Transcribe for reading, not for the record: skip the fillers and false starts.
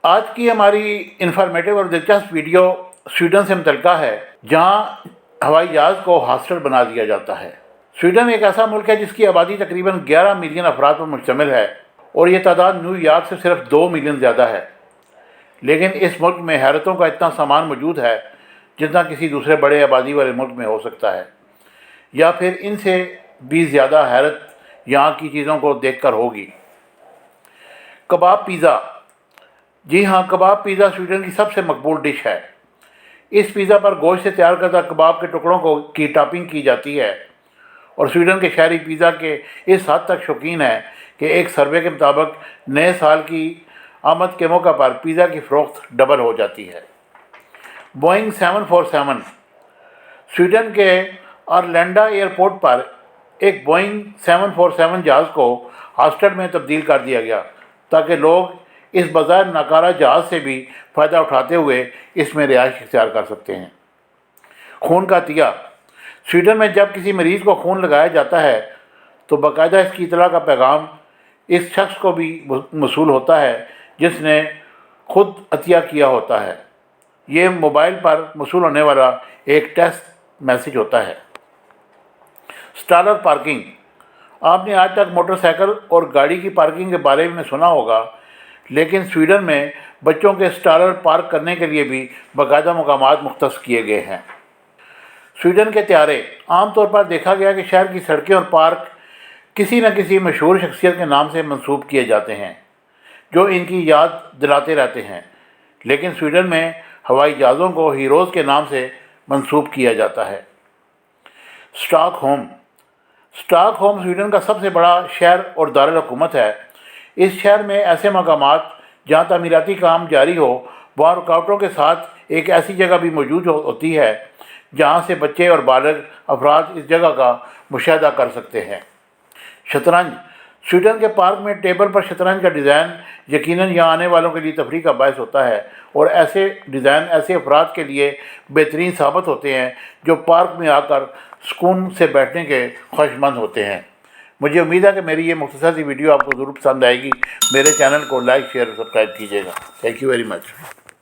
آج کی ہماری انفارمیٹیو اور دلچسپ ویڈیو سویڈن سے متعلقہ ہے، جہاں ہوائی جہاز کو ہاسٹل بنا دیا جاتا ہے۔ سویڈن ایک ایسا ملک ہے جس کی آبادی تقریباً 11 ملین افراد پر مشتمل ہے، اور یہ تعداد نیو یارک سے صرف 2 ملین زیادہ ہے۔ لیکن اس ملک میں حیرتوں کا اتنا سامان موجود ہے جتنا کسی دوسرے بڑے آبادی والے ملک میں ہو سکتا ہے، یا پھر ان سے بھی زیادہ حیرت یہاں کی چیزوں کو دیکھ کر ہوگی۔ کباب پیزا۔ جی ہاں، کباب پیزا سویڈن کی سب سے مقبول ڈش ہے۔ اس پیزا پر گوشت سے تیار کردہ کباب کے ٹکڑوں کی ٹاپنگ کی جاتی ہے، اور سویڈن کے شہری پیزا کے اس حد تک شوقین ہیں کہ ایک سروے کے مطابق نئے سال کی آمد کے موقع پر پیزا کی فروخت ڈبل ہو جاتی ہے۔ بوئنگ 747۔ سویڈن کے آرلینڈا ایئرپورٹ پر ایک بوئنگ 747 جہاز کو ہاسٹل میں تبدیل کر دیا گیا تاکہ لوگ اس بظاہر ناکارہ جہاز سے بھی فائدہ اٹھاتے ہوئے اس میں رہائش اختیار کر سکتے ہیں۔ خون کا عطیہ۔ سویڈن میں جب کسی مریض کو خون لگایا جاتا ہے تو باقاعدہ اس کی اطلاع کا پیغام اس شخص کو بھی موصول ہوتا ہے جس نے خود عطیہ کیا ہوتا ہے۔ یہ موبائل پر موصول ہونے والا ایک ٹیکسٹ میسیج ہوتا ہے۔ اسٹالر پارکنگ۔ آپ نے آج تک موٹر سائیکل اور گاڑی کی پارکنگ کے بارے میں سنا ہوگا، لیکن سویڈن میں بچوں کے اسٹالر پارک کرنے کے لیے بھی باقاعدہ مقامات مختص کیے گئے ہیں۔ سویڈن کے طیارے۔ عام طور پر دیکھا گیا کہ شہر کی سڑکیں اور پارک کسی نہ کسی مشہور شخصیت کے نام سے منسوب کیے جاتے ہیں جو ان کی یاد دلاتے رہتے ہیں، لیکن سویڈن میں ہوائی جہازوں کو ہیروز کے نام سے منسوب کیا جاتا ہے۔ Stock home. Stock home Sweden کا سب سے بڑا شہر اور دارالحکومت ہے۔ اس شہر میں ایسے مقامات جہاں تعمیراتی کام جاری ہو، وہاں رکاوٹوں کے ساتھ ایک ایسی جگہ بھی موجود ہوتی ہے جہاں سے بچے اور بالغ افراد اس جگہ کا مشاہدہ کر سکتے ہیں۔ شطرنج۔ سویڈن کے پارک میں ٹیبل پر شطرنج کا ڈیزائن یقیناً یہاں آنے والوں کے لیے تفریح کا باعث ہوتا ہے، اور ایسے ڈیزائن ایسے افراد کے لیے بہترین ثابت ہوتے ہیں جو پارک میں آ کر سکون سے بیٹھنے کے خواہشمند ہوتے ہیں۔ مجھے امید ہے کہ میری یہ مختصر سی ویڈیو آپ کو ضرور پسند آئے گی۔ میرے چینل کو لائک، شیئر اور سبسکرائب کیجیے گا۔ Thank you very much.